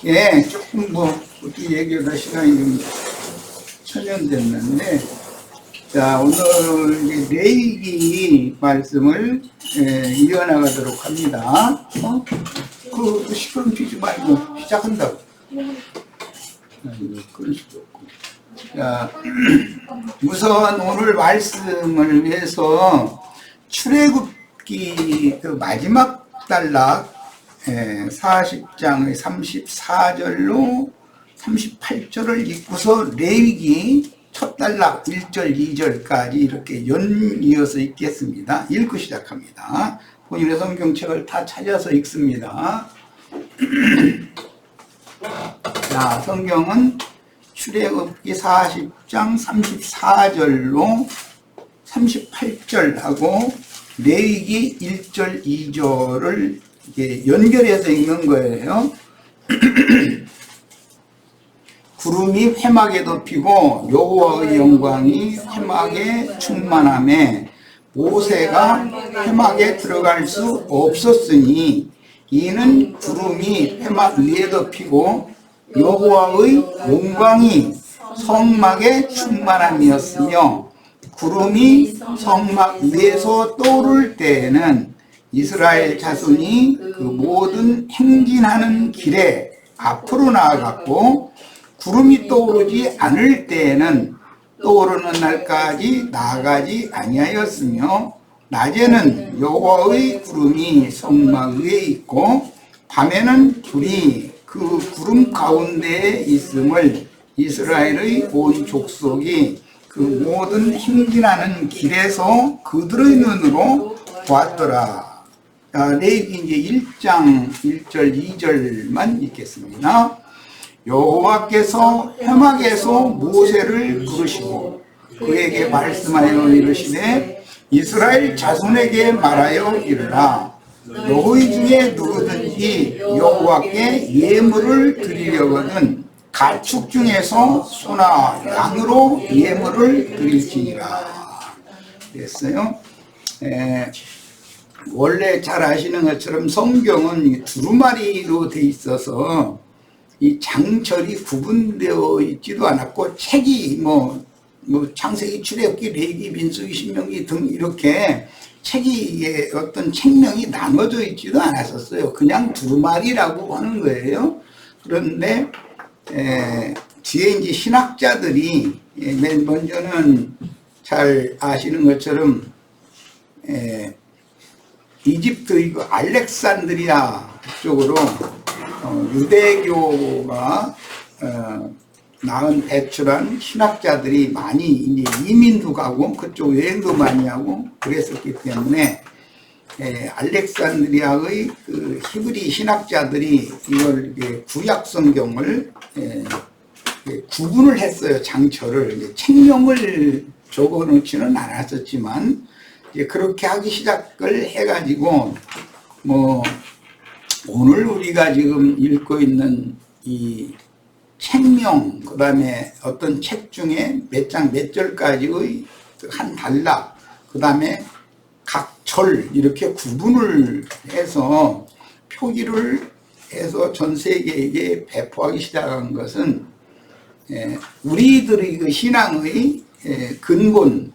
예, 조금 어떻게 얘기하다 시간이 좀 천연됐는데, 자, 오늘 이제 레위기 말씀을 이어나가도록 합니다. 그 시끄럽히지 말고 시작한다고. 그럴 수도 없고. 자, 우선 오늘 말씀을 위해서 출애굽기 그 마지막 단락 40장의 34절로 38절을 읽고서 레위기 첫 단락 1절 2절까지 이렇게 연이어서 읽겠습니다. 읽고 시작합니다. 본인의 성경책을 다 찾아서 읽습니다. 자, 성경은 출애굽기 40장 34절로 38절하고 레위기 1절 2절을 이게 연결해서 읽는 거예요. 구름이 회막에 덮이고 여호와의 영광이 회막에 충만하며 모세가 회막에 들어갈 수 없었으니 이는 구름이 회막 위에 덮이고 여호와의 영광이 성막에 충만함이었으며 구름이 성막 위에서 떠오를 때에는 이스라엘 자손이 그 모든 행진하는 길에 앞으로 나아갔고 구름이 떠오르지 않을 때에는 떠오르는 날까지 나아가지 아니하였으며 낮에는 여호와의 구름이 성막 위에 있고 밤에는 불이 그 구름 가운데에 있음을 이스라엘의 온 족속이 그 모든 행진하는 길에서 그들의 눈으로 보았더라. 레위기 이제 1장 1절 2절만 읽겠습니다. 여호와께서 회막에서 모세를 부르시고 그에게 말씀하여 이르시되 이스라엘 자손에게 말하여 이르라. 너희 중에 누구든지 여호와께 예물을 드리려거든 가축 중에서 소나 양으로 예물을 드릴지니라. 그랬어요. 원래 잘 아시는 것처럼 성경은 두루마리로 돼 있어서 이 장절이 구분되어 있지도 않았고 책이 창세기, 출애굽기, 레위기, 민수기, 신명기 등 이렇게 책이 어떤 책명이 나눠져 있지도 않았었어요. 그냥 두루마리라고 하는 거예요. 그런데 뒤에 이제 신학자들이 맨 먼저는 잘 아시는 것처럼 이집트의 그 알렉산드리아 쪽으로 유대교가 낳은 배출한 신학자들이 많이 이제 이민도 가고 그쪽 여행도 많이 하고 그랬었기 때문에 알렉산드리아의 그 히브리 신학자들이 이걸 구약 성경을 구분을 했어요. 장처를 이제 책명을 적어놓지는 않았었지만 이제 그렇게 하기 시작을 해가지고 오늘 우리가 지금 읽고 있는 이 책명, 그 다음에 어떤 책 중에 몇 장 몇 절까지의 한 단락, 그 다음에 각 절 이렇게 구분을 해서 표기를 해서 전 세계에 배포하기 시작한 것은 우리들의 그 신앙의 근본,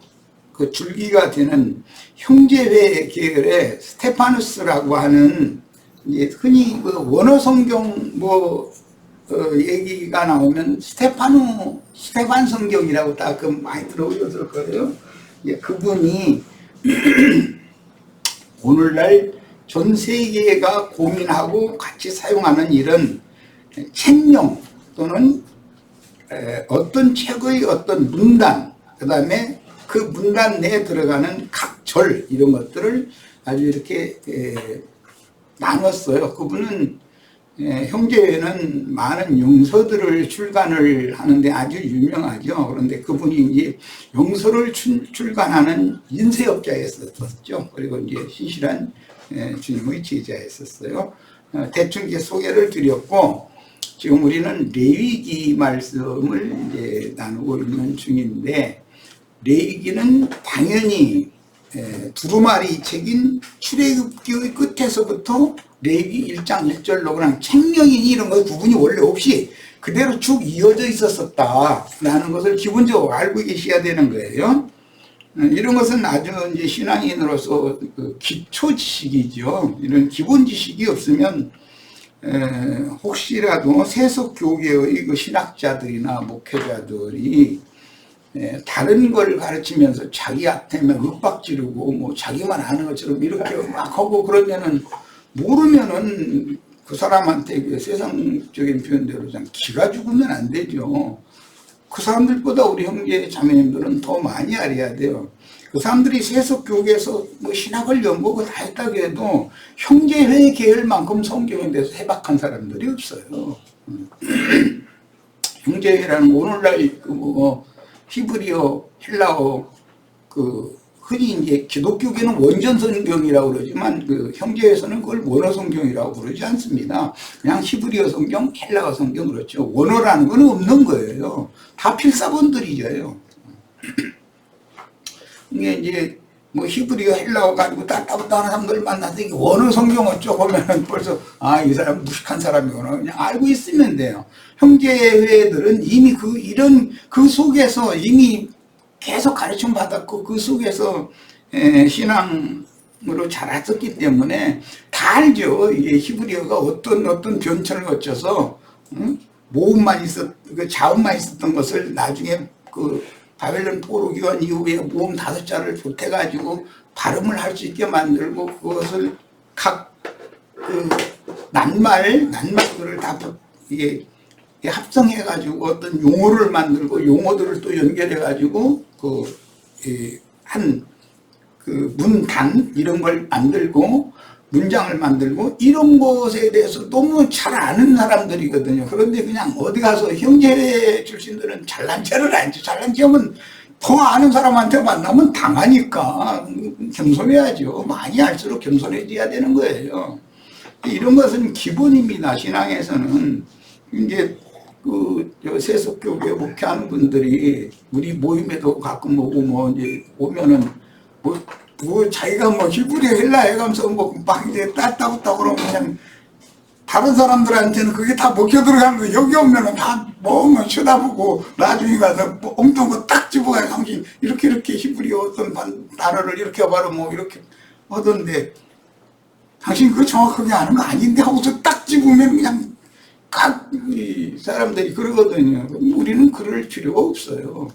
그 줄기가 되는 형제회 계열의 스테파누스라고 하는 이제 흔히 그 원어 성경 얘기가 나오면 스테판 성경이라고 다 그 많이 들어오셨을 거예요. 예, 그분이 오늘날 전 세계가 고민하고 같이 사용하는 이런 책명 또는 어떤 책의 어떤 문단, 그 다음에 그 문단 내에 들어가는 각 절 이런 것들을 아주 이렇게 나눴어요. 그분은 형제회는 많은 용서들을 출간을 하는데 아주 유명하죠. 그런데 그분이 이제 용서를 출간하는 인쇄업자였었죠. 그리고 이제 신실한 주님의 제자였었어요. 대충 이제 소개를 드렸고, 지금 우리는 레위기 말씀을 이제 나누고 있는 중인데, 레위기는 당연히 두루마리 책인 출애굽기의 끝에서부터 레위기 1장 1절로 그냥 책명이니 이런 거 구분이 원래 없이 그대로 쭉 이어져 있었다라는 것을 기본적으로 알고 계셔야 되는 거예요. 이런 것은 아주 이제 신앙인으로서 그 기초 지식이죠. 이런 기본 지식이 없으면 혹시라도 세속 교계의 그 신학자들이나 목회자들이 다른 걸 가르치면서 자기한테만 윽박 지르고 뭐 자기만 아는 것처럼 이렇게 막 하고 그러면은 모르면은 그 사람한테 그 세상적인 표현대로 그냥 기가 죽으면 안 되죠. 그 사람들보다 우리 형제 자매님들은 더 많이 알아야 돼요. 그 사람들이 세속 교계에서 뭐 신학을 연구하고 다 했다고 해도 형제회 계열만큼 성경에 대해서 해박한 사람들이 없어요. 형제회라는 오늘날 그 히브리어, 헬라어 그 흔히 이제 기독교계는 원전 성경이라고 그러지만 그 형제에서는 그걸 원어 성경이라고 부르지 않습니다. 그냥 히브리어 성경, 헬라어 성경 그렇죠. 원어라는 건 없는 거예요. 다 필사본들이죠. 이게 이제 뭐 히브리어, 헬라어 가지고 따따붙다 하는 사람들 만나서 원어 성경 어쩌고 하면은 벌써 이 사람 무식한 사람이구나 그냥 알고 있으면 돼요. 형제회들은 이미 그 속에서 이미 계속 가르침 받았고 그 속에서 신앙으로 자랐었기 때문에 다 알죠. 이게 히브리어가 어떤 변천을 거쳐서 모음만 그 자음만 있었던 것을 나중에 그 바벨론 포로 기간 이후에 모음 5자를 보태가지고 발음을 할 수 있게 만들고 그것을 각 그 낱말들을 다 이게 합성해가지고 어떤 용어를 만들고 용어들을 또 연결해가지고 그 문단 이런 걸 만들고 문장을 만들고 이런 것에 대해서 너무 잘 아는 사람들이거든요. 그런데 그냥 어디 가서 형제 출신들은 잘난 체를 알지. 잘난 체하면 더 아는 사람한테 만나면 당하니까 겸손해야죠. 많이 알수록 겸손해져야 되는 거예요. 이런 것은 기본입니다. 신앙에서는 이제 세속교회 목회하는 분들이 우리 모임에도 가끔 오고 뭐 이제 오면은 뭐 자기가 뭐 히브리어 헬라 해가면서 막 이제 따따붙다 그러면 그냥 다른 사람들한테는 그게 다 먹혀 들어가는 거 여기 오면은 다 멍을 쳐다보고 나중에 가서 뭐 엉뚱한 거 딱 집어가서 당신 이렇게 히브리어 어떤 단어를 이렇게 말하면 뭐 이렇게 하던데 당신 그거 정확하게 아는 거 아닌데 하고서 딱 집으면 그냥 각 사람들이 그러거든요. 우리는 그럴 필요가 없어요.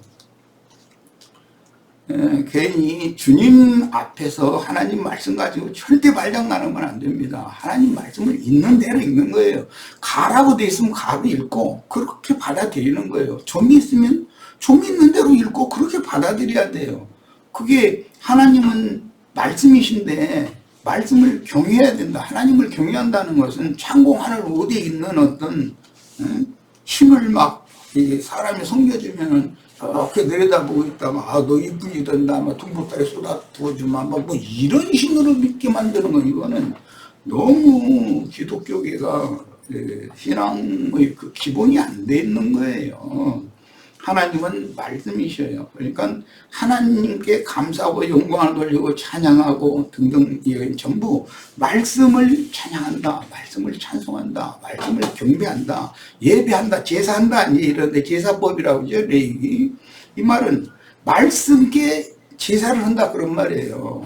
괜히 주님 앞에서 하나님 말씀 가지고 절대 말장난하면 안 됩니다. 하나님 말씀을 있는 대로 읽는 거예요. 가라고 돼 있으면 가로 읽고 그렇게 받아들이는 거예요. 점이 있으면 점 있는 대로 읽고 그렇게 받아들여야 돼요. 그게 하나님은 말씀이신데 말씀을 경외해야 된다. 하나님을 경외한다는 것은 창공 하늘 어디에 있는 어떤 힘을 막 사람이 섬겨주면은 이렇게 내려다보고 있다가 너 이쁜이 된다 막 동복달에 쏟아 부어주면 뭐 이런 식으로 믿게 만드는 건 이거는 너무 기독교계가 신앙의 그 기본이 안 돼 있는 거예요. 하나님은 말씀이셔요. 그러니까 하나님께 감사하고 영광을 돌리고 찬양하고 등등 전부 말씀을 찬양한다, 말씀을 찬송한다, 말씀을 경배한다, 예배한다, 제사한다 이런데 제사법이라고 하죠. 레위기. 이 말은 말씀께 제사를 한다 그런 말이에요.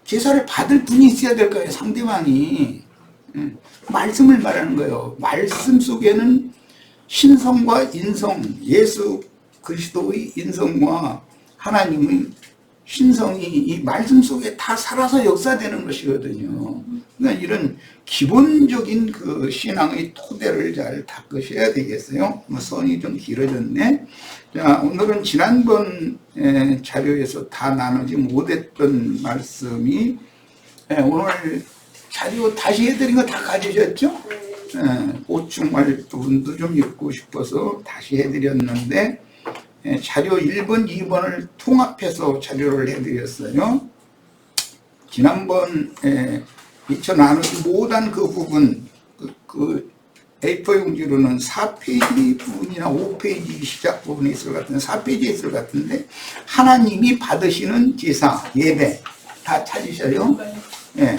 제사를 받을 분이 있어야 될 거예요. 상대방이. 말씀을 말하는 거예요. 말씀 속에는 신성과 인성, 예수 그리스도의 인성과 하나님의 신성이 이 말씀 속에 다 살아서 역사되는 것이거든요. 그러니까 이런 기본적인 그 신앙의 토대를 잘 닦으셔야 되겠어요. 선이 좀 길어졌네. 자, 오늘은 지난번 자료에서 다 나누지 못했던 말씀이 오늘 자료 다시 해드린 거 다 가지셨죠? 보충할 부분도 좀 읽고 싶어서 다시 해드렸는데 자료 1번, 2번을 통합해서 자료를 해드렸어요. 지난번 미처 나누지 못한 그 부분 그 A4 용지로는 4페이지 부분이나 5페이지 시작 부분이 있을 것 같은데 4페이지에 있을 것 같은데 하나님이 받으시는 제사, 예배 다 찾으셔요? 예.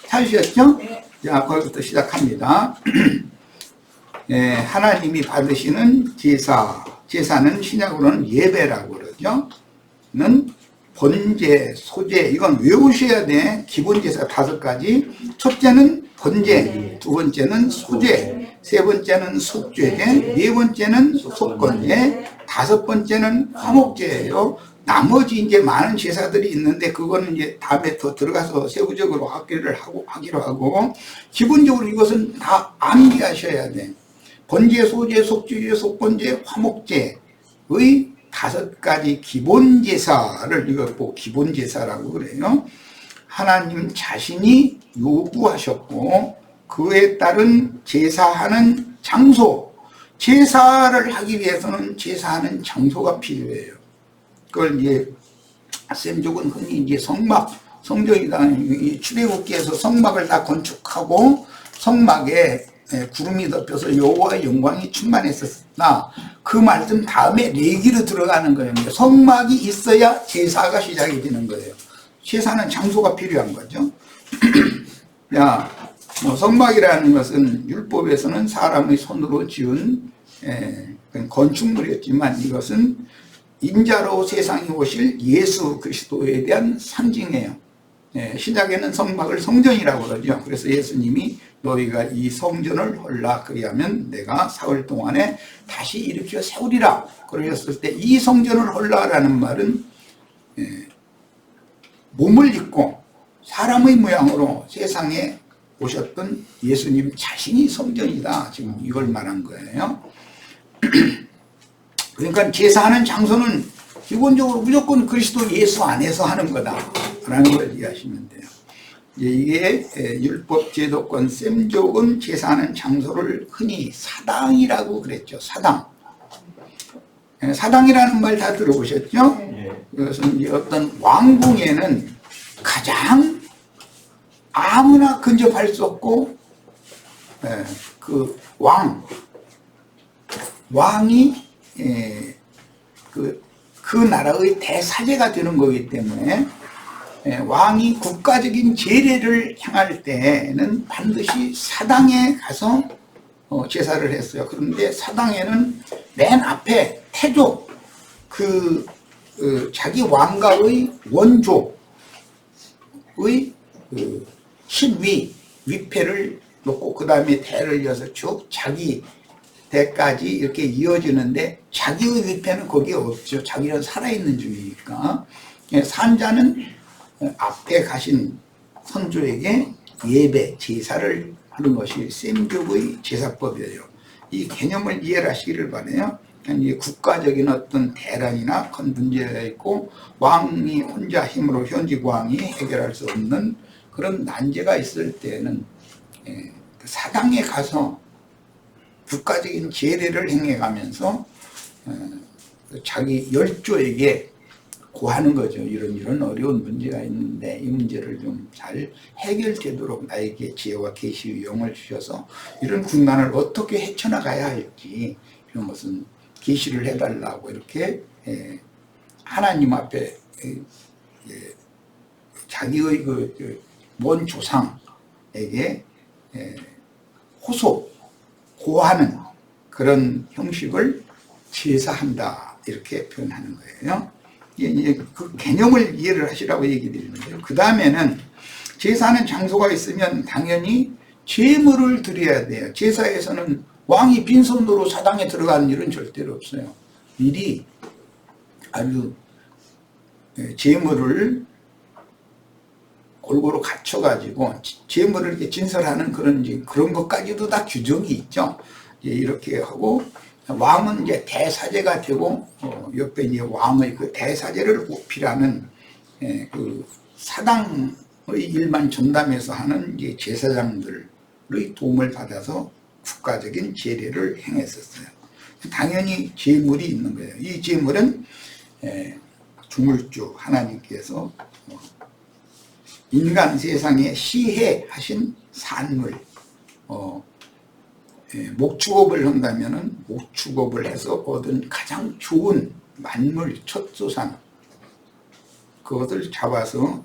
찾으셨죠? 자, 거기부터 시작합니다. 예, 하나님이 받으시는 제사. 제사는 신약으로는 예배라고 그러죠. 는 번제, 소제, 이건 외우셔야 돼. 기본 제사 5가지. 첫째는 번제, 두 번째는 소제, 세 번째는 속죄제, 네 번째는 속건제, 5번째는 화목제예요. 나머지 이제 많은 제사들이 있는데 그거는 이제 다음에 더 들어가서 세부적으로 하기로 하고 기본적으로 이것은 다 암기하셔야 돼. 번제, 소제, 속죄제, 속건제, 화목제의 5가지 기본 제사를 이거 꼭 기본 제사라고 그래요. 하나님 자신이 요구하셨고 그에 따른 제사하는 장소, 제사를 하기 위해서는 제사하는 장소가 필요해요. 그걸 이제 셈족은 흔히 이제 성전이다. 출애굽기에서 성막을 다 건축하고 성막에 구름이 덮여서 여호와의 영광이 충만했었으나 그 말씀 다음에 레위기로 들어가는 거예요. 성막이 있어야 제사가 시작이 되는 거예요. 제사는 장소가 필요한 거죠. 야, 성막이라는 것은 율법에서는 사람의 손으로 지은 건축물이었지만 이것은 인자로 세상에 오실 예수 그리스도에 대한 상징이에요. 신약에는 성막을 성전이라고 그러죠. 그래서 예수님이 너희가 이 성전을 헐라 그리하면 내가 사흘 동안에 다시 일으켜 세우리라 그러셨을 때 이 성전을 헐라라는 말은 몸을 입고 사람의 모양으로 세상에 오셨던 예수님 자신이 성전이다. 지금 이걸 말한 거예요. 그러니까 제사하는 장소는 기본적으로 무조건 그리스도 예수 안에서 하는 거다라는 걸 이해하시면 돼요. 이게 율법 제도권 셈족은 제사하는 장소를 흔히 사당이라고 그랬죠. 사당. 사당이라는 말 다 들어보셨죠? 그것은 이제 어떤 왕궁에는 가장 아무나 근접할 수 없고 그 왕이 그 나라의 대사제가 되는 거기 때문에 왕이 국가적인 제례를 행할 때는 반드시 사당에 가서 제사를 했어요. 그런데 사당에는 맨 앞에 태조, 자기 왕가의 원조의 위패를 놓고 그 다음에 대를 이어서 쭉 자기 대까지 이렇게 이어지는데 자기의 위패는 거기에 없죠. 자기는 살아있는 중이니까. 산자는 앞에 가신 선조에게 예배, 제사를 하는 것이 셈족의 제사법이에요. 이 개념을 이해를 하시기를 바라요. 국가적인 어떤 대란이나 큰 문제가 있고 왕이 혼자 힘으로 현직 왕이 해결할 수 없는 그런 난제가 있을 때는 사당에 가서 국가적인 제례를 행해가면서 자기 열조에게 고하는 거죠. 이런 어려운 문제가 있는데 이 문제를 좀 잘 해결되도록 나에게 지혜와 계시의 영을 주셔서 이런 국난을 어떻게 헤쳐나가야 할지 이런 것은 계시를 해달라고 이렇게 하나님 앞에 자기의 먼 조상에게 고하는 그런 형식을 제사한다 이렇게 표현하는 거예요. 이제 그 개념을 이해를 하시라고 얘기 드리는데요. 그 다음에는 제사하는 장소가 있으면 당연히 제물을 드려야 돼요. 제사에서는 왕이 빈손으로 사당에 들어가는 일은 절대로 없어요. 미리 아주 제물을 골고루 갖춰가지고 제물을 이렇게 진설하는 그런 것까지도 다 규정이 있죠. 이렇게 하고 왕은 이제 대사제가 되고 옆에 이제 왕의 그 대사제를 보필하는 그 사당의 일만 전담해서 하는 이제 제사장들의 도움을 받아서 국가적인 제례를 행했었어요. 당연히 제물이 있는 거예요. 이 제물은 주물주 하나님께서 인간 세상에 시해하신 산물, 목축업을 한다면은 목축업을 해서 얻은 가장 좋은 만물, 첫 조상, 그것을 잡아서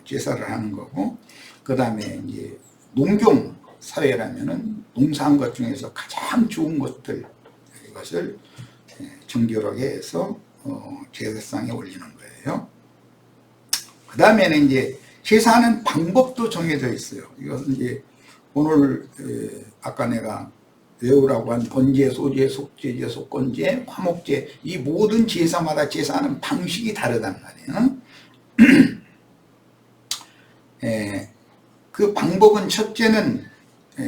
제사를 하는 거고, 그 다음에 이제 농경 사회라면은 농사한 것 중에서 가장 좋은 것들, 이것을 정결하게 해서 제사상에 올리는 거예요. 그 다음에는 이제 제사하는 방법도 정해져 있어요. 이것은 이제 오늘 아까 내가 외우라고 한 번제, 소제, 속제제, 속건제, 화목제, 이 모든 제사마다 제사하는 방식이 다르단 말이에요. 그 방법은 첫째는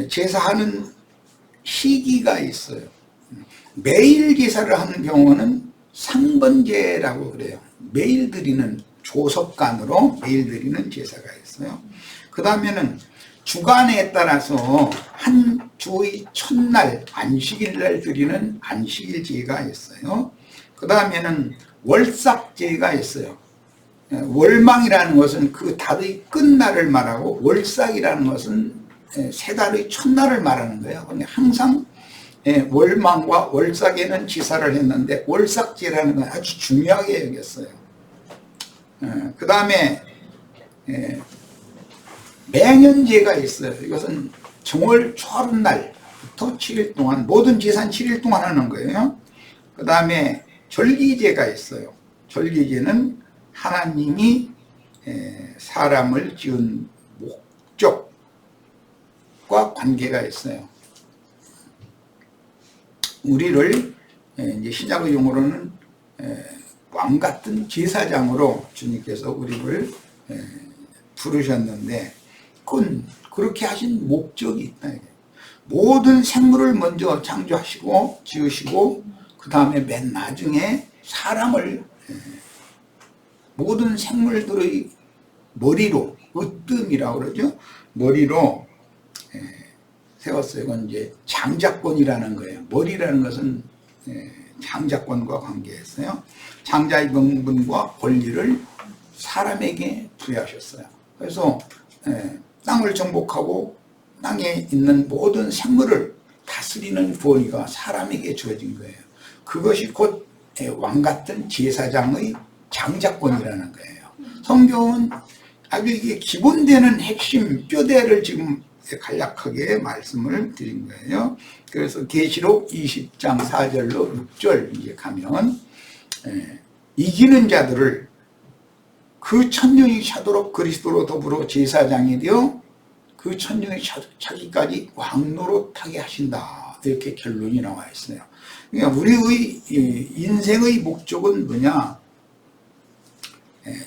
제사하는 시기가 있어요. 매일 제사를 하는 경우는 상번제라고 그래요. 매일 드리는, 조석간으로 매일 드리는 제사가 있어요. 그 다음에는 주간에 따라서 한 주의 첫날 안식일날 드리는 안식일제가 있어요. 그 다음에는 월삭제가 있어요. 월망이라는 것은 그 달의 끝날을 말하고, 월삭이라는 것은 세 달의 첫날을 말하는 거예요. 근데 항상 월망과 월삭에는 제사를 했는데 월삭제라는 건 아주 중요하게 여겼어요. 그 다음에 맹연제가 있어요. 이것은 정월 초하룻날부터 7일 동안, 모든 제사는 7일 동안 하는 거예요. 그 다음에 절기제가 있어요. 절기제는 하나님이 사람을 지은 목적과 관계가 있어요. 우리를 이제 신약의 용어로는 왕 같은 제사장으로 주님께서 우리를 부르셨는데, 그건 그렇게 하신 목적이 있다. 모든 생물을 먼저 창조하시고 지으시고, 그 다음에 맨 나중에 사람을 모든 생물들의 머리로, 으뜸이라고 그러죠. 머리로 세웠어요. 이건 이제 장자권이라는 거예요. 머리라는 것은 장자권과 관계했어요. 장자의 명분과 권리를 사람에게 부여하셨어요. 그래서 땅을 정복하고 땅에 있는 모든 생물을 다스리는 권위가 사람에게 주어진 거예요. 그것이 곧 왕같은 제사장의 장자권이라는 거예요. 성경은 아주 이게 기본되는 핵심 뼈대를 지금 간략하게 말씀을 드린 거예요. 그래서 계시록 20장 4절로 6절 이제 가면 이기는 자들을 그 천년이 차도록 그리스도로 더불어 제사장이 되어 그 천년이 차기까지 왕노릇하게 하신다. 이렇게 결론이 나와 있어요. 그러니까 우리의 인생의 목적은 뭐냐?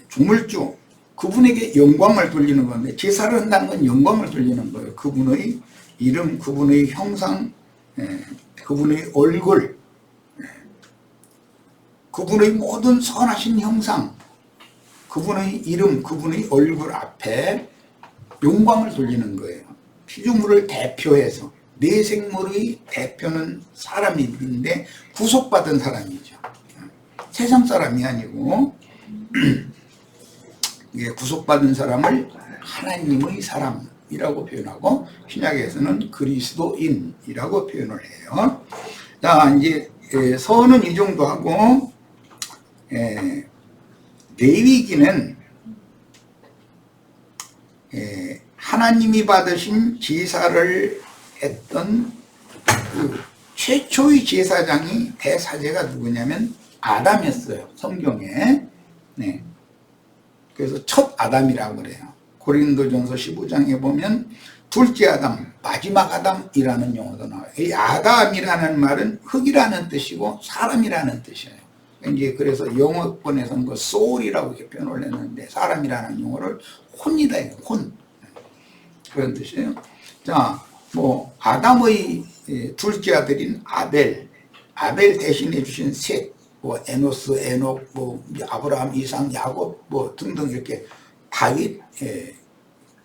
조물주, 그분에게 영광을 돌리는 건데, 제사를 한다는 건 영광을 돌리는 거예요. 그분의 이름, 그분의 형상, 그분의 얼굴, 그분의 모든 선하신 형상, 그분의 이름, 그분의 얼굴 앞에 영광을 돌리는 거예요. 피조물을 대표해서, 내 생물의 대표는 사람인데 구속받은 사람이죠. 세상 사람이 아니고 구속받은 사람을 하나님의 사람이라고 표현하고, 신약에서는 그리스도인이라고 표현을 해요. 자, 이제 서는 이 정도 하고, 레위기는 하나님이 받으신 제사를 했던 그 최초의 제사장이, 대사제가 누구냐면 아담이었어요. 성경에. 네. 그래서 첫 아담이라고 그래요. 고린도전서 15장에 보면 둘째 아담, 마지막 아담이라는 용어도 나와요. 이 아담이라는 말은 흙이라는 뜻이고 사람이라는 뜻이에요. 이제 그래서 영어권에서는 그 soul이라고 이렇게 표현을 했는데, 사람이라는 용어를 혼이다, 혼. 그런 뜻이에요. 자, 뭐 아담의 둘째 아들인 아벨 대신해 주신 셋, 뭐 에노스, 에녹, 뭐 아브라함, 이삭, 야곱, 뭐 등등 이렇게 다윗,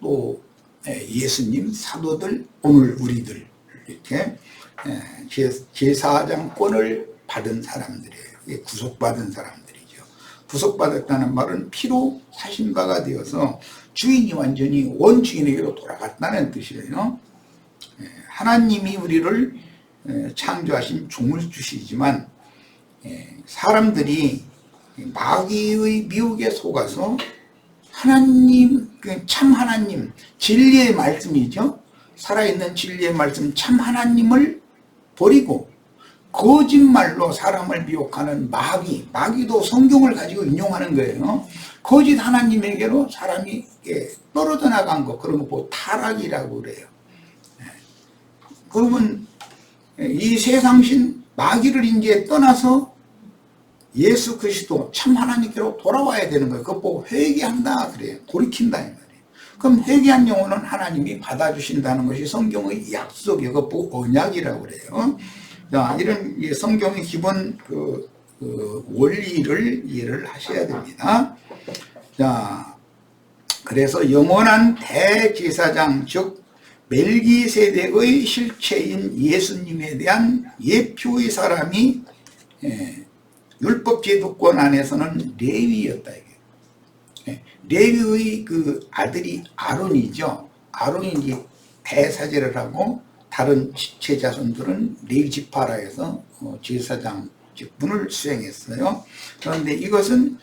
또 예수님, 사도들, 오늘 우리들, 이렇게 제사장권을 받은 사람들이에요. 구속받은 사람들이죠. 구속받았다는 말은 피로 사신 바가 되어서 주인이 완전히 원주인에게로 돌아갔다는 뜻이에요. 하나님이 우리를 창조하신 조물주시지만 사람들이 마귀의 미혹에 속아서 하나님, 참 하나님, 진리의 말씀이죠. 살아있는 진리의 말씀, 참 하나님을 버리고 거짓말로 사람을 미혹하는 마귀도 성경을 가지고 인용하는 거예요. 거짓 하나님에게로 사람이 떨어져 나간 거, 그런 거 보고 타락이라고 그래요. 그러면 이 세상신 마귀를 이제 떠나서 예수 그리스도 참 하나님께로 돌아와야 되는 거예요. 그거 보고 회개한다 그래요. 돌이킨다 이 말이에요. 그럼 회개한 영혼은 하나님이 받아주신다는 것이 성경의 약속이고 그거 보고 언약이라고 그래요. 자, 이런 성경의 기본 원리를 이해를 하셔야 됩니다. 자, 그래서 영원한 대제사장, 즉 멜기세덱의 실체인 예수님에 대한 예표의 사람이 율법 제도권 안에서는 레위였다 이게. 레위의 그 아들이 아론이죠. 아론이 이제 대사제를 하고 다른 제자손들은 레위 지파라 해서 제사장 직분을 수행했어요. 그런데 이것은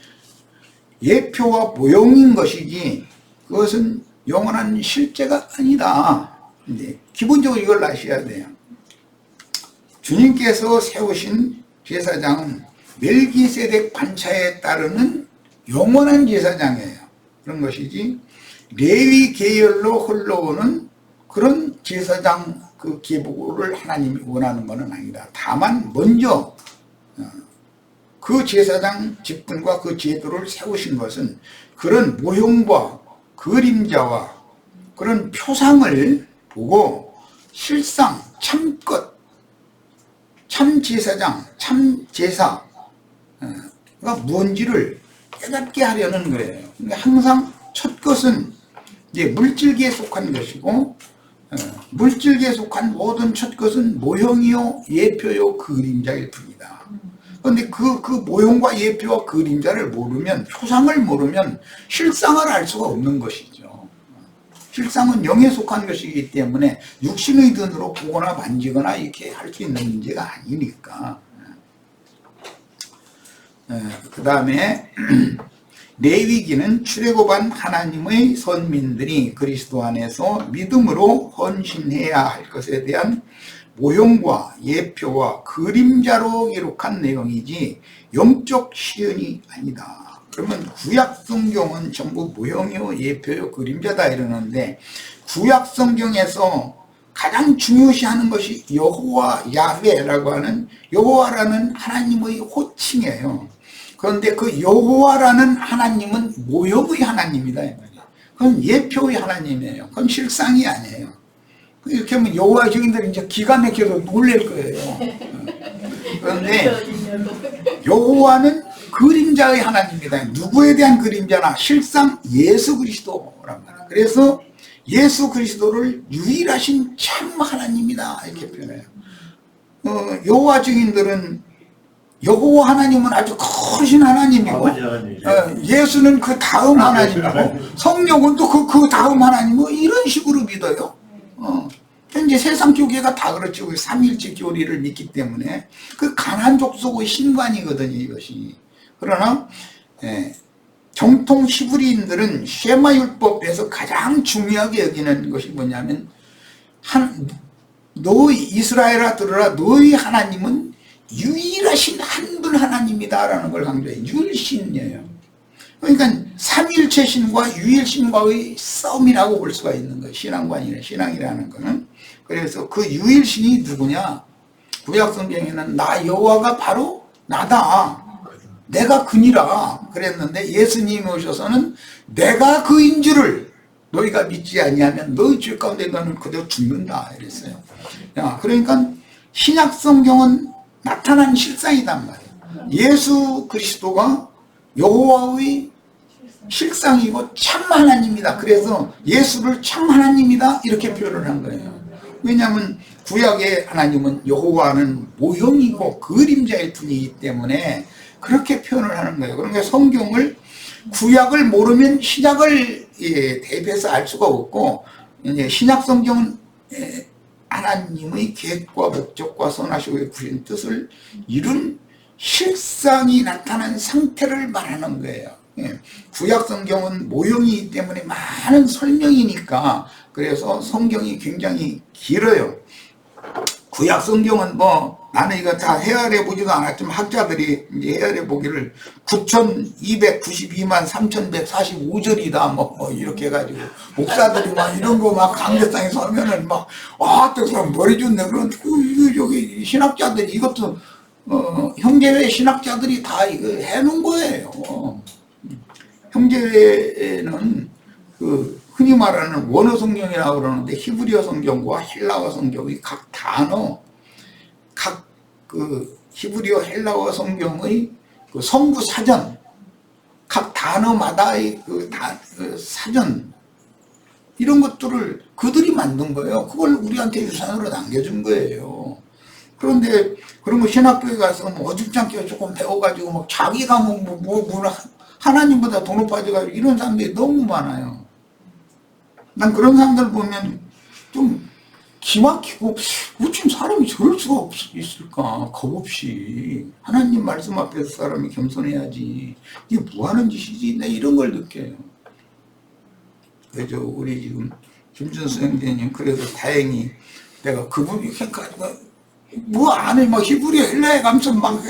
예표와 모형인 것이지 그것은 영원한 실제가 아니다. 이제 기본적으로 이걸 아셔야 돼요. 주님께서 세우신 제사장은 멜기세덱 반차에 따르는 영원한 제사장이에요. 그런 것이지 레위 계열로 흘러오는 그런 제사장 그 계보를 하나님이 원하는 것은 아니다. 다만 먼저 그 제사장 직분과 그 제도를 세우신 것은 그런 모형과 그림자와 그런 표상을 보고 실상 참것, 참 제사장, 참 제사가 뭔지를 깨닫게 하려는 거예요. 그러니까 항상 첫 것은 이제 물질계에 속한 것이고 물질계에 속한 모든 첫 것은 모형이요 예표요 그림자일 뿐이다. 그런데 그 모형과 예표와 그림자를 모르면, 표상을 모르면 실상을 알 수가 없는 것이죠. 실상은 영에 속한 것이기 때문에 육신의 눈으로 보거나 만지거나 이렇게 할 수 있는 문제가 아니니까. 그 다음에 레위기는 출애굽한 하나님의 선민들이 그리스도 안에서 믿음으로 헌신해야 할 것에 대한 모형과 예표와 그림자로 기록한 내용이지 영적 시연이 아니다. 그러면 구약 성경은 전부 모형이요 예표요 그림자다 이러는데 구약 성경에서 가장 중요시하는 것이 여호와 야훼라고 하는 여호와라는 하나님의 호칭이에요. 그런데 그 여호와라는 하나님은 모형의 하나님이다 이 말이에요. 그건 예표의 하나님이에요. 그건 실상이 아니에요. 이렇게 하면 여호와 증인들이 이제 기가 막혀서 놀랄 거예요. 그런데 여호와는 그림자의 하나님입니다. 누구에 대한 그림자나 실상 예수 그리스도란 말이에요. 그래서 예수 그리스도를 유일하신 참 하나님이다 이렇게 표현해요. 여호와 증인들은 여호와 하나님은 아주 크신 하나님이고 예수는 그 다음 하나님이고 성령은 또 그 다음 하나님이고 이런 식으로 믿어요. 현재 세상 교계가 다 그렇죠. 삼일체 교리를 믿기 때문에 그 가나안 족속의 신관이거든요 이것이. 그러나 정통 히브리인들은 쉐마 율법에서 가장 중요하게 여기는 것이 뭐냐면 너희 이스라엘아 들으라 너희 하나님은 유일하신 한 분 하나님이다라는 걸 강조해요. 유일신이에요. 그러니까 삼일체신과 유일신과의 싸움이라고 볼 수가 있는 거예요. 신앙이라는 거는. 그래서 그 유일신이 누구냐? 구약 성경에는 나 여호와가 바로 나다. 내가 그니라 그랬는데 예수님이 오셔서는 내가 그인 줄을 너희가 믿지 아니하면 너희 죄 가운데 너는 그대로 죽는다 이랬어요. 그러니까 신약 성경은 나타난 실상이단 말이에요. 예수 그리스도가 여호와의 실상이고 참 하나님이다. 그래서 예수를 참 하나님이다 이렇게 표현을 한 거예요. 왜냐하면 구약의 하나님은 여호와는 모형이고 그림자일 뿐이기 때문에 그렇게 표현을 하는 거예요. 그러니까 성경을 구약을 모르면 신약을 대비해서 알 수가 없고 신약 성경은 하나님의 계획과 목적과 선하시고 부신 뜻을 이룬 실상이 나타난 상태를 말하는 거예요. 예. 구약 성경은 모형이기 때문에 많은 설명이니까 그래서 성경이 굉장히 길어요. 구약 성경은 뭐 나는 이거 다 헤아려 보지도 않았지만 학자들이 이제 헤아려 보기를 9292만 3145절이다 뭐 이렇게 해가지고 목사들이 막 이런 거 막 강대상에서 하면은 막 또 사람 머리 좋네 그런 여기 신학자들이 이것도 형제회 신학자들이 다 이거 해놓은 거예요. 형제회는 그 흔히 말하는 원어 성경이라고 그러는데 히브리어 성경과 헬라어 성경의 각 단어, 각 그 히브리어 헬라어 성경의 그 성구 사전, 각 단어마다의 그 사전 이런 것들을 그들이 만든 거예요. 그걸 우리한테 유산으로 남겨준 거예요. 그런데 그런 거 신학교에 가서 뭐 어줍잖게 조금 배워가지고 막 자기가 뭐 하나님보다 더 높아져가지고 이런 사람들이 너무 많아요. 난 그런 사람들 보면 좀 기막히고 어쩜 사람이 저럴 수가 있을까. 겁없이 하나님 말씀 앞에서 사람이 겸손해야지. 이게 뭐하는 짓이지. 나 이런 걸 느껴요. 그래서 우리 지금 김준수 형제님 그래도 다행히 내가 그분이 뭐 안에 막 히브리어 헬라에 감서 막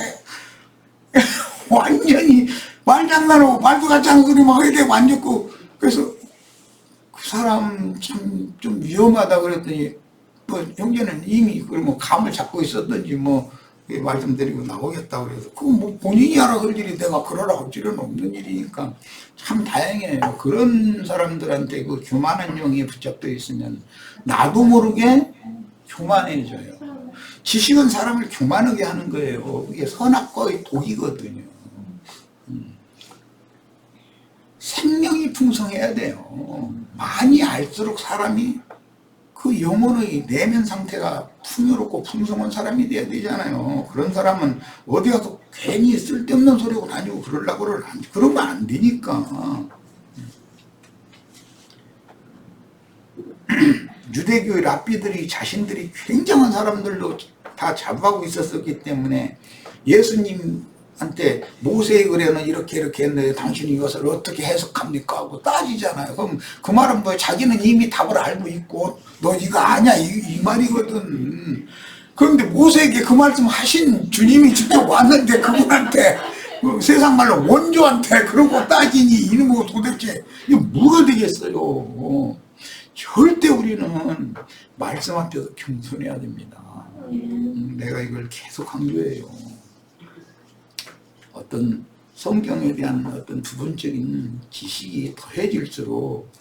완전히 말장난하고 말도 같지 않은 소리 막 이렇게 만졌고 그래서 그 사람 참 좀 위험하다 그랬더니 뭐 형제는 이미 그걸 뭐 감을 잡고 있었던지 뭐 말씀드리고 나오겠다고 그래서 그거 뭐 본인이 알아 할 일이 내가 그러라고 할 일은 없는 일이니까 참 다행이에요. 그런 사람들한테 그 교만한 영이 붙잡혀 있으면 나도 모르게 교만해져요. 지식은 사람을 교만하게 하는 거예요. 이게 선악과의 독이거든요. 생명이 풍성해야 돼요. 많이 알수록 사람이 그 영혼의 내면 상태가 풍요롭고 풍성한 사람이 돼야 되잖아요. 그런 사람은 어디 가서 괜히 쓸데없는 소리하고 다니고 그러면 안 되니까. 유대교의 랍비들이 자신들이 굉장한 사람들로 다 잡아가고 있었기 때문에 예수님한테 모세의 의뢰는 이렇게 했는데 당신이 이것을 어떻게 해석합니까? 하고 따지잖아요. 그럼 그 말은 뭐 자기는 이미 답을 알고 있고 너 이거 아냐 이 말이거든. 그런데 모세에게 그 말씀 하신 주님이 직접 왔는데 그분한테 세상 말로 원조한테 그런 거 따지니 이는 뭐 도대체 이거 뭐가 되겠어요. 절대 우리는 말씀 앞에서 겸손해야 됩니다. 내가 이걸 계속 강조해요. 어떤 성경에 대한 어떤 부분적인 지식이 더해질수록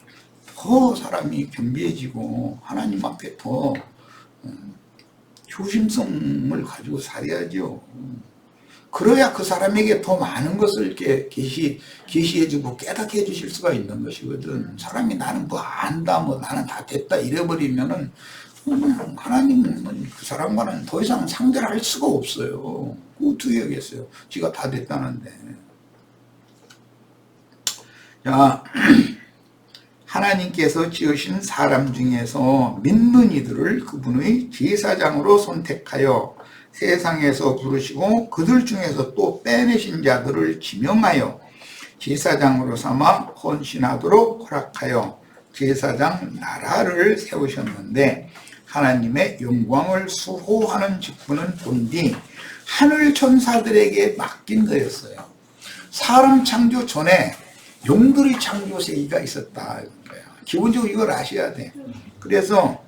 더 사람이 겸비해지고 하나님 앞에 더 조심성을 가지고 살아야죠. 그래야 그 사람에게 더 많은 것을 이렇게 계시해주고 깨닫게 해주실 수가 있는 것이거든. 사람이 나는 뭐 안다, 뭐 나는 다 됐다 이래버리면은 하나님은 그 사람과는 더 이상 상대를 할 수가 없어요. 어떻게 하겠어요? 지가 다 됐다는데. 자, 하나님께서 지으신 사람 중에서 믿는 이들을 그분의 제사장으로 선택하여 세상에서 부르시고 그들 중에서 또 빼내신 자들을 지명하여 제사장으로 삼아 헌신하도록 허락하여 제사장 나라를 세우셨는데 하나님의 영광을 수호하는 직분은 본디 하늘 천사들에게 맡긴 거였어요. 사람 창조 전에 용들의 창조 세기가 있었다. 기본적으로 이걸 아셔야 돼. 그래서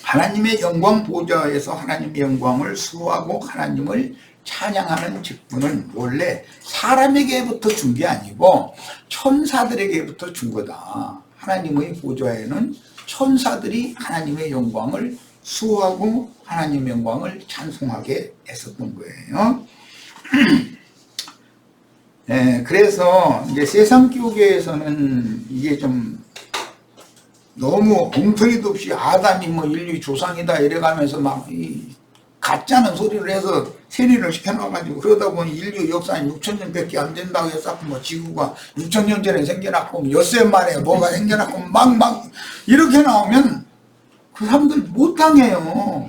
하나님의 영광 보좌에서 하나님의 영광을 수호하고 하나님을 찬양하는 직분은 원래 사람에게부터 준 게 아니고 천사들에게부터 준 거다. 하나님의 보좌에는 천사들이 하나님의 영광을 수호하고 하나님의 영광을 찬송하게 했었던 거예요. 네, 그래서 이제 세상 교계에서는 이게 좀 너무 엉터리도 없이 아담이 뭐 인류 조상이다 이래가면서 막 가짜는 소리를 해서 세뇌를 시켜놔가지고 그러다 보니 인류 역사는 6,000년밖에 안 된다고 해서 뭐 지구가 6,000년 전에 생겨났고 엿새 만에 뭐가 생겨났고 막 이렇게 나오면 그 사람들 못 당해요.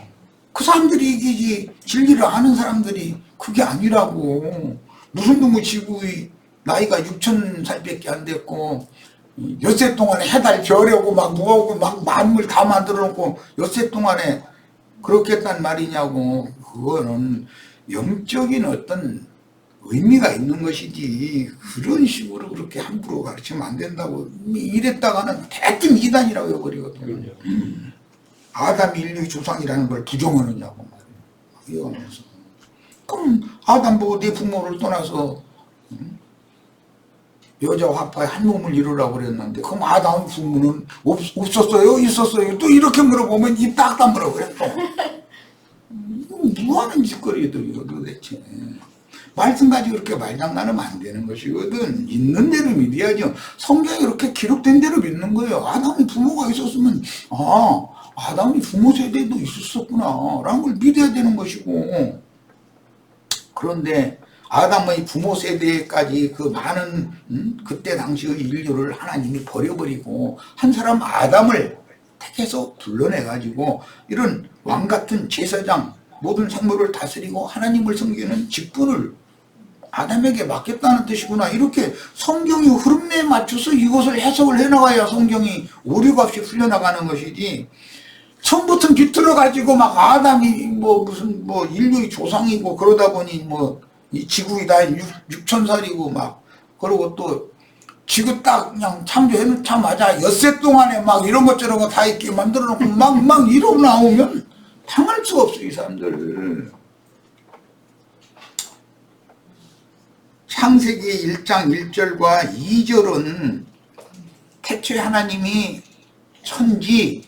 그 사람들이 이게 진리를 아는 사람들이 그게 아니라고. 무슨 놈의 지구의 나이가 6,000살밖에 안 됐고 엿새 동안에 해달 별하고 막 무하고 막 만물 다 만들어 놓고 엿새 동안에 그렇게 했단 말이냐고. 그거는 영적인 어떤 의미가 있는 것이지 그런 식으로 그렇게 함부로 가르치면 안 된다고. 이랬다가는 대뜸 이단이라고 해버리거든요. 아담이 인류의 조상이라는 걸 부정하느냐고 말이에요. 그럼 아담 보고 내 부모를 떠나서 여자와 아빠의 한 몸을 이루라고 그랬는데 그럼 아담 부모는 없었어요? 있었어요? 또 이렇게 물어보면 입 딱 다물어 그래 또. 뭐하는 짓거리들이요 도대체. 말씀 가지고 그렇게 말장난하면 안 되는 것이거든. 있는 대로 믿어야죠. 성경에 이렇게 기록된 대로 믿는 거예요. 아담이 부모가 있었으면 아담이 부모 세대도 있었구나 라는 걸 믿어야 되는 것이고, 그런데 아담의 부모 세대까지 그 많은 그때 당시의 인류를 하나님이 버려버리고 한 사람 아담을 택해서 불러내가지고 이런 왕같은 제사장 모든 생물을 다스리고 하나님을 섬기는 직분을 아담에게 맡겼다는 뜻이구나. 이렇게 성경이 흐름에 맞춰서 이것을 해석을 해나가야 성경이 오류가 없이 풀려나가는 것이지, 처음부터 비틀어가지고 막 아담이 무슨 인류의 조상이고 그러다 보니 이 지구이 다 6,000살이고 막 그러고 또 지구 딱 그냥 창조해놓자마자 엿새 동안에 막 이런 것 저런 거 다 있게 만들어 놓고 막 이러고 나오면 당할 수가 없어 이 사람들. 창세기 1장 1절과 2절은 태초에 하나님이 천지를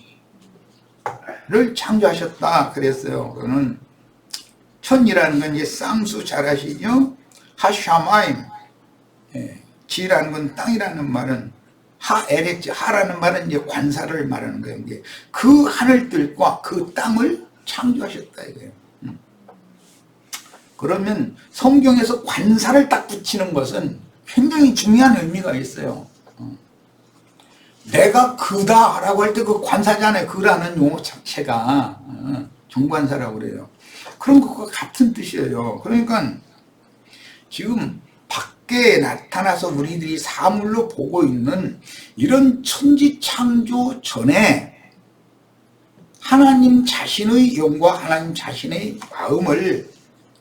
창조하셨다 그랬어요. 그거는 천이라는 건 이제 쌍수 잘 아시죠? 하샤마임, 지라는 건 땅이라는 말은 하에렉지, 하라는 말은 이제 관사를 말하는 거예요. 이제 그 하늘들과 그 땅을 창조하셨다 이거예요. 그러면 성경에서 관사를 딱 붙이는 것은 굉장히 중요한 의미가 있어요. 내가 그다라고 할 때 그 관사잖아요. 그라는 용어 자체가 정관사라고 그래요. 그런 것과 같은 뜻이에요. 그러니까 지금 밖에 나타나서 우리들이 사물로 보고 있는 이런 천지 창조 전에 하나님 자신의 영과 하나님 자신의 마음을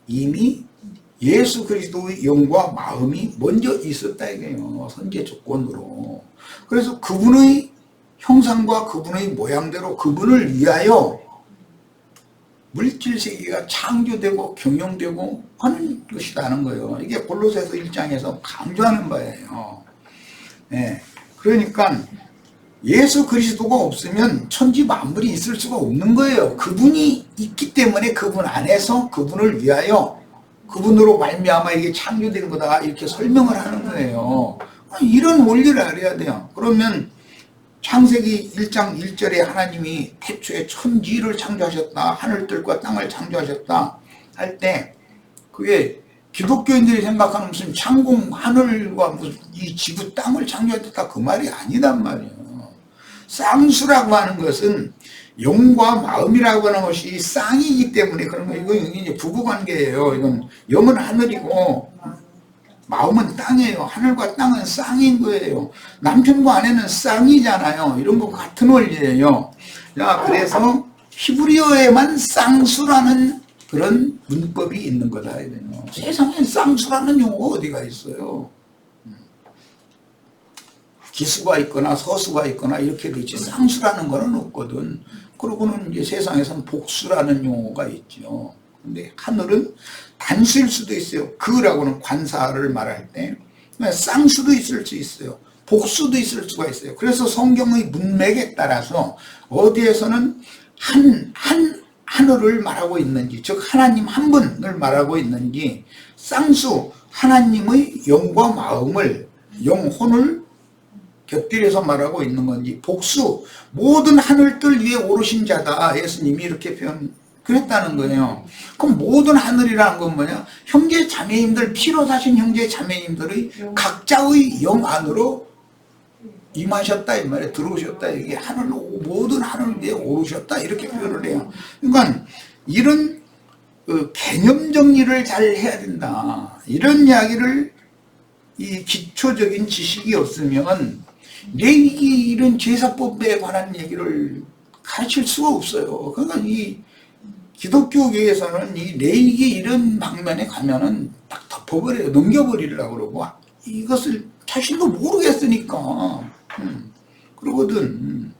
이미 예수 그리스도의 영과 마음이 먼저 있었다 이거예요. 선제 조건으로. 그래서 그분의 형상과 그분의 모양대로 그분을 위하여 물질세계가 창조되고 경영되고 하는 것이라는 거예요. 이게 골로새서 1장에서 강조하는 바예요. 그러니까 예수 그리스도가 없으면 천지 만물이 있을 수가 없는 거예요. 그분이 있기 때문에 그분 안에서 그분을 위하여 그분으로 말미암아 이게 창조된 거다 이렇게 설명을 하는 거예요. 이런 원리를 알아야 돼요. 그러면 창세기 1장 1절에 하나님이 태초에 천지를 창조하셨다, 하늘들과 땅을 창조하셨다 할 때 그게 기독교인들이 생각하는 무슨 창공 하늘과 무슨 이 지구 땅을 창조하셨다 그 말이 아니단 말이에요. 쌍수라고 하는 것은 영과 마음이라고 하는 것이 쌍이기 때문에 그런 거예요. 이건 이제 부부관계예요. 이건 영은 하늘이고 마음은 땅이에요. 하늘과 땅은 쌍인 거예요. 남편과 아내는 쌍이잖아요. 이런 거 같은 원리예요. 자, 그래서 히브리어에만 쌍수라는 그런 문법이 있는 거다. 세상에 쌍수라는 용어가 어디가 있어요? 기수가 있거나 서수가 있거나 이렇게 되지 쌍수라는 거는 없거든. 그러고는 이제 세상에서는 복수라는 용어가 있죠. 근데 하늘은 단수일 수도 있어요. 그라고는 관사를 말할 때 쌍수도 있을 수 있어요. 복수도 있을 수가 있어요. 그래서 성경의 문맥에 따라서 어디에서는 한 하늘을 말하고 있는지, 즉 하나님 한 분을 말하고 있는지, 쌍수 하나님의 영과 마음을 영혼을 곁들여서 말하고 있는 건지, 복수 모든 하늘들 위에 오르신 자다 예수님이 이렇게 그랬다는 거예요. 그럼 모든 하늘이라는 건 뭐냐? 형제 자매님들, 피로 사신 형제 자매님들의 각자의 영 안으로 임하셨다 이 말에 들어오셨다. 이게 모든 하늘 위에 오르셨다 이렇게 표현을 해요. 그러니까 이런 개념 정리를 잘 해야 된다. 이런 이야기를 이 기초적인 지식이 없으면 레위기 이런 제사법에 관한 얘기를 가르칠 수가 없어요. 그러니까 이 기독교계에서는 이 레위기 이런 방면에 가면은 딱 덮어버려요. 넘겨버리려고 그러고 이것을 자신도 모르겠으니까 그러거든.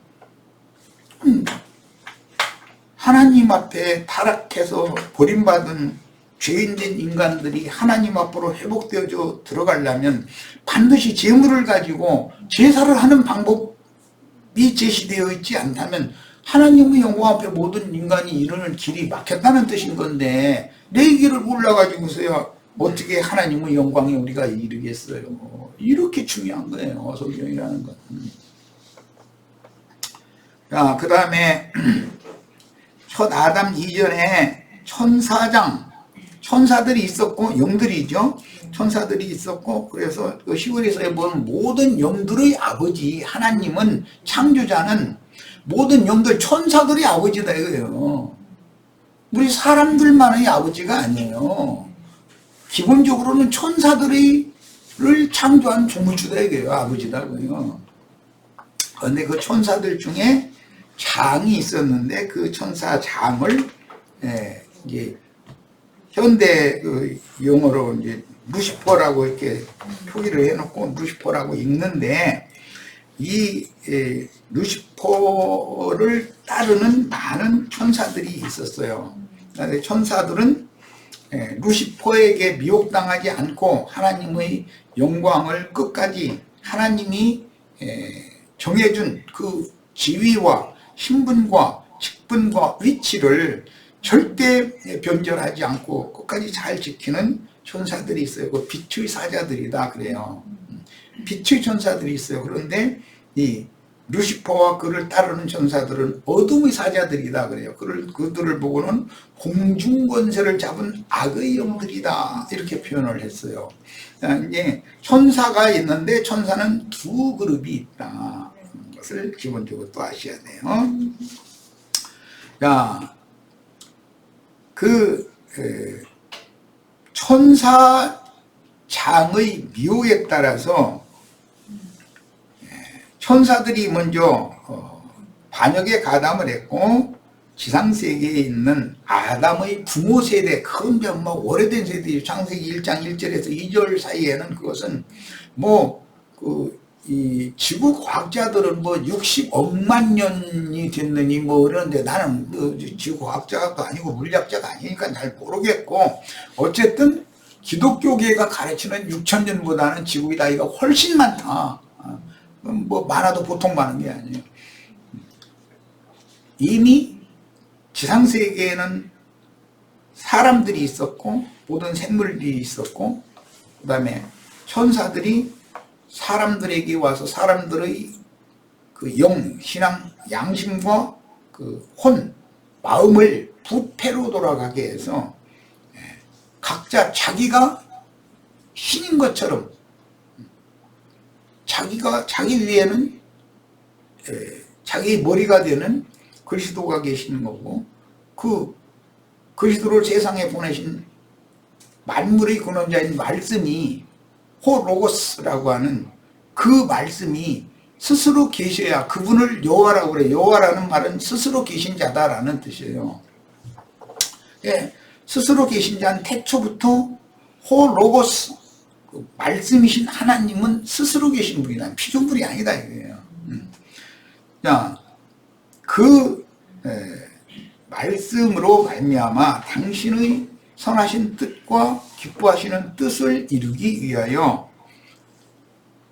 하나님 앞에 타락해서 버림받은 죄인된 인간들이 하나님 앞으로 회복되어져 들어가려면 반드시 제물을 가지고 제사를 하는 방법이 제시되어 있지 않다면 하나님의 영광 앞에 모든 인간이 이르는 길이 막혔다는 뜻인 건데 레위기를 몰라가지고서야 어떻게 하나님의 영광에 우리가 이르겠어요. 이렇게 중요한 거예요. 성경이라는 건. 자, 그 다음에 첫 아담 이전에 천사들이 있었고 영들이죠. 천사들이 있었고 그래서 그 시골에서 보는 모든 영들의 아버지 하나님은 창조자는 모든 영들 천사들이 아버지다 이거예요. 우리 사람들만의 아버지가 아니에요. 기본적으로는 천사들을 창조한 조물주다 이거예요. 아버지다 이거예요. 그런데 그 천사들 중에 장이 있었는데 그 천사 장을 이제 현대 그 용어로 이제 루시퍼라고 이렇게 표기를 해놓고 루시퍼라고 읽는데 이 루시퍼를 따르는 많은 천사들이 있었어요. 그런데 천사들은 루시퍼에게 미혹당하지 않고 하나님의 영광을 끝까지 하나님이 정해준 그 지위와 신분과 직분과 위치를 절대 변절하지 않고 끝까지 잘 지키는 천사들이 있어요. 그 빛의 사자들이다 그래요. 빛의 천사들이 있어요. 그런데 이 루시퍼와 그를 따르는 천사들은 어둠의 사자들이다 그래요. 그들을 보고는 공중권세를 잡은 악의 영들이다 이렇게 표현을 했어요. 이제 천사가 있는데 천사는 두 그룹이 있다. 것을 기본적으로 또 아셔야 돼요. 자, 그 천사장의 미혹에 따라서 천사들이 먼저 반역에 가담을 했고 지상세계에 있는 아담의 부모 세대, 큰 뭐 오래된 세대, 창세기 1장 1절에서 2절 사이에는 그것은 이 지구 과학자들은 60억만 년이 됐느니 그러는데 나는 지구 과학자가 아니고 물리학자가 아니니까 잘 모르겠고 어쨌든 기독교계가 가르치는 6,000년보다는 지구의 나이가 훨씬 많다. 많아도 보통 많은 게 아니에요. 이미 지상세계에는 사람들이 있었고 모든 생물들이 있었고 그 다음에 천사들이 사람들에게 와서 사람들의 그 영, 신앙, 양심과 그 혼, 마음을 부패로 돌아가게 해서 각자 자기가 신인 것처럼 자기 위에는 자기 머리가 되는 그리스도가 계시는 거고 그 그리스도를 세상에 보내신 만물의 근원자인 말씀이 호로고스라고 하는 그 말씀이 스스로 계셔야 그분을 여호와라고 그래요. 여호와라는 말은 스스로 계신 자다라는 뜻이에요. 스스로 계신 자는 태초부터 호로고스 그 말씀이신 하나님은 스스로 계신 분이다. 피조물이 아니다 이거예요. 자, 그 말씀으로 말미암아 당신의 선하신 뜻과 기뻐하시는 뜻을 이루기 위하여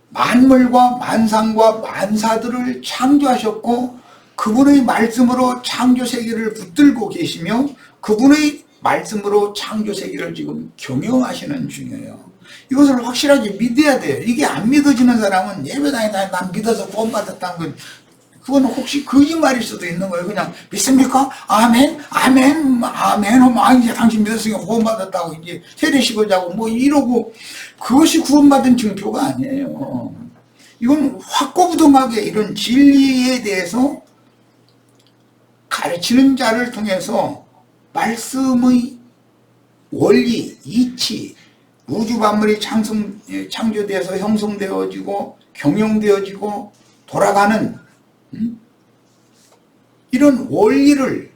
만물과 만상과 만사들을 창조하셨고 그분의 말씀으로 창조세계를 붙들고 계시며 그분의 말씀으로 창조세계를 지금 경영하시는 중이에요. 이것을 확실하게 믿어야 돼요. 이게 안 믿어지는 사람은 예배당에 난 믿어서 구원받았다는 건 그건 혹시 거짓말일 수도 있는 거예요. 그냥 믿습니까? 아멘, 아멘, 아멘 하면 이제 당신 믿었으니까 구원받았다고 이제 세례식을 이러고 그것이 구원받은 증표가 아니에요. 이건 확고부동하게 이런 진리에 대해서 가르치는 자를 통해서 말씀의 원리, 이치, 우주 만물이 창조돼서 형성되어지고 경영되어지고 돌아가는 이런 원리를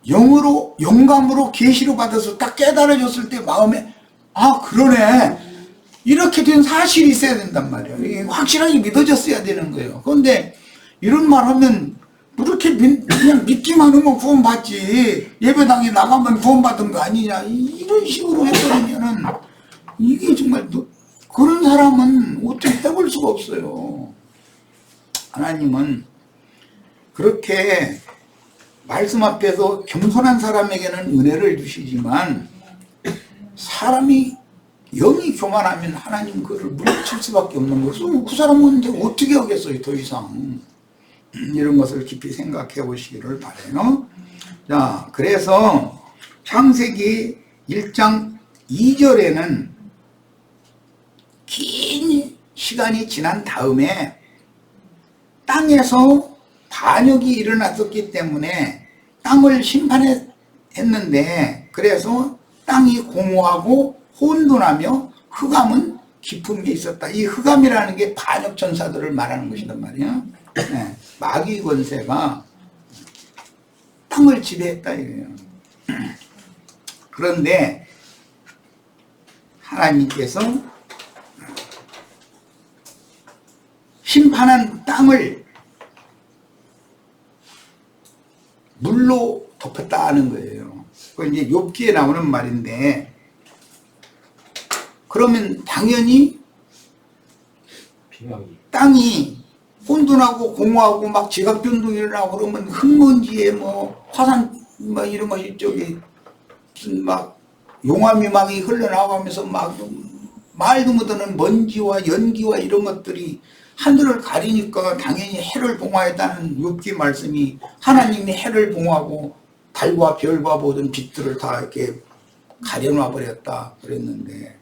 영으로 영감으로 계시로 받아서 딱 깨달아졌을 때 마음에 아 그러네 이렇게 된 사실이 있어야 된단 말이에요. 이게 확실하게 믿어졌어야 되는 거예요. 그런데 이런 말 하면 그렇게 그냥 믿기만 하면 구원받지 예배당에 나가면 구원받은 거 아니냐 이런 식으로 해버리면은 이게 정말 그런 사람은 어떻게 해볼 수가 없어요. 하나님은 그렇게 말씀 앞에서 겸손한 사람에게는 은혜를 주시지만 사람이 영이 교만하면 하나님 그를 물리칠 수밖에 없는 것은 그 사람은 이제 어떻게 하겠어요 더 이상. 이런 것을 깊이 생각해 보시기를 바라요. 자, 그래서 창세기 1장 2절에는 긴 시간이 지난 다음에 땅에서 반역이 일어났었기 때문에 땅을 심판했는데 그래서 땅이 공허하고 혼돈하며 흑암은 깊은 게 있었다. 이 흑암이라는 게 반역 전사들을 말하는 것이란 말이야. 네, 마귀 권세가 땅을 지배했다 이거예요. 그런데 하나님께서 심판한 땅을 물로 덮었다 하는 거예요. 그건 이제 욥기에 나오는 말인데 그러면 당연히 땅이 혼돈하고 공허하고 막 지각변동이 일어나고 그러면 흙먼지에 뭐 화산 뭐 이런 것이 저기 무슨 막 용암이 막 흘러나가면서 막 말도 못하는 먼지와 연기와 이런 것들이 하늘을 가리니까 당연히 해를 봉하했다는 욥기 말씀이 하나님이 해를 봉하고 달과 별과 모든 빛들을 다 이렇게 가려놔 버렸다 그랬는데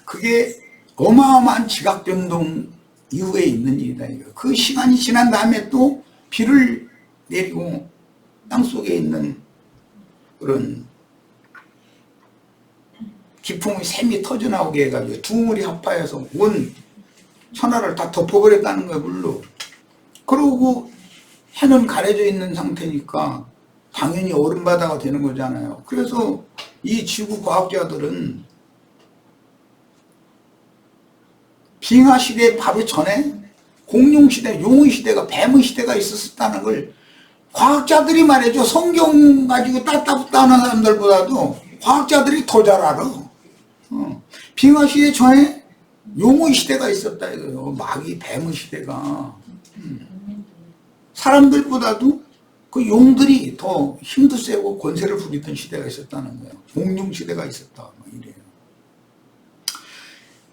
그게 어마어마한 지각변동 이후에 있는 일이다. 그 시간이 지난 다음에 또 비를 내리고 땅속에 있는 그런 기풍의 샘이 터져나오게 해가지고 두 물이 합하여서 온 천하를 다 덮어버렸다는 거예요. 물로. 그러고 해는 가려져 있는 상태니까 당연히 얼음바다가 되는 거잖아요. 그래서 이 지구 과학자들은 빙하시대 바로 전에 공룡시대, 용의시대가 뱀의시대가 있었다는 걸 과학자들이 말해줘. 성경 가지고 따따붙다 하는 사람들보다도 과학자들이 더 잘 알아. 빙하시대 전에 용의시대가 있었다 이거예요. 마귀 뱀의시대가. 사람들보다도 그 용들이 더 힘도 세고 권세를 부리던 시대가 있었다는 거예요. 공룡시대가 있었다. 뭐 이래요.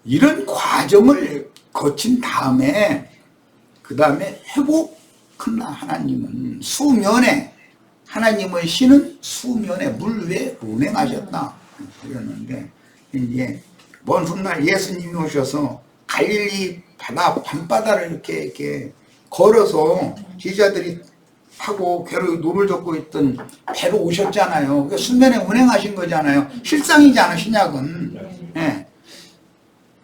이런 과정을 거친 다음에 그 다음에 회복한 하나님은 수면에 하나님의 신은 수면에 물 위에 운행하셨다 그러는데 이제 먼 훗날 예수님이 오셔서 갈릴리 바다 밤바다를 이렇게 걸어서 제자들이 타고 배로 노를 젓고 있던 배로 오셨잖아요. 그러니까 수면에 운행하신 거잖아요. 실상이잖아 신약은. 예.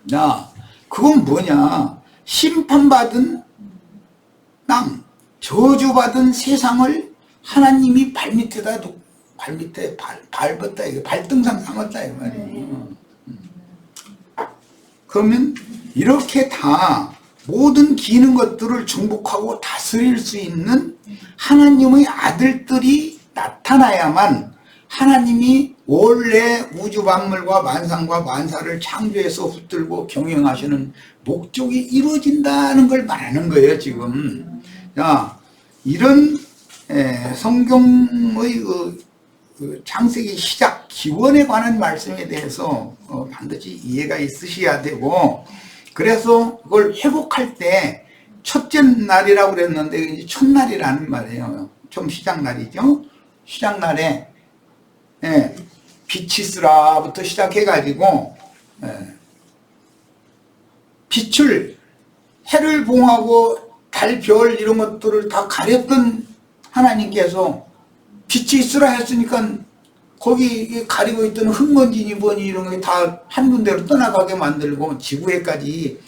자, 그건 뭐냐? 심판받은 땅, 저주받은 세상을 하나님이 발밑에다 발밑에 밟았다 이거 발등상 삼았다 이 말이에요. 그러면 이렇게 다 모든 기는 것들을 정복하고 다스릴 수 있는 하나님의 아들들이 나타나야만 하나님이 원래 우주 만물과 만상과 만사를 창조해서 붙들고 경영하시는 목적이 이루어진다는 걸 말하는 거예요 지금. 자, 이런 성경의 그 창세기 시작 기원에 관한 말씀에 대해서 반드시 이해가 있으셔야 되고, 그래서 그걸 회복할 때 첫째 날이라고 그랬는데 이제 첫날이라는 말이에요. 처음 시작날이죠. 시작날에 빛이 있으라부터 시작해가지고 빛을 해를 봉하고 달, 별 이런 것들을 다 가렸던 하나님께서 빛이 있으라 했으니까 거기 가리고 있던 흙먼지니 뭐니 이런 게 다 한 군데로 떠나가게 만들고 지구에까지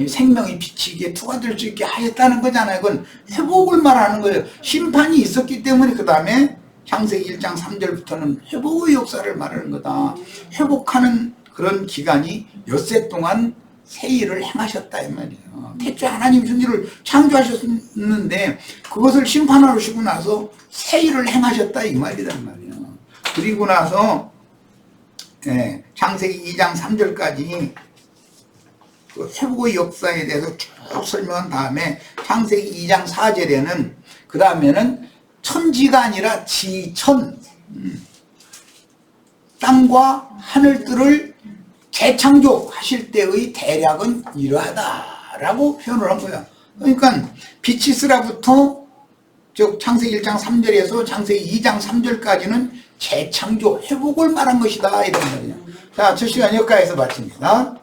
생명이 비치게 투과될 수 있게 하였다는 거잖아요. 그건 회복을 말하는 거예요. 심판이 있었기 때문에 그 다음에 창세기 1장 3절부터는 회복의 역사를 말하는 거다. 회복하는 그런 기간이 엿새 동안 새 일을 행하셨다 이 말이에요. 태초에 하나님 천지를 창조하셨는데 그것을 심판하시고 나서 새 일을 행하셨다 이 말이란 말이에요. 그리고 나서 창세기 2장 3절까지 그 회복의 역사에 대해서 쭉 설명한 다음에 창세기 2장 4절에는 그 다음에는 천지가 아니라 지천, 땅과 하늘들을 재창조하실 때의 대략은 이러하다라고 표현을 한 거야. 그러니까 빛이 있으라부터 즉 창세기 1장 3절에서 창세기 2장 3절까지는 재창조, 회복을 말한 것이다 이런 말이야. 자, 저 시간 여기까지서 마칩니다.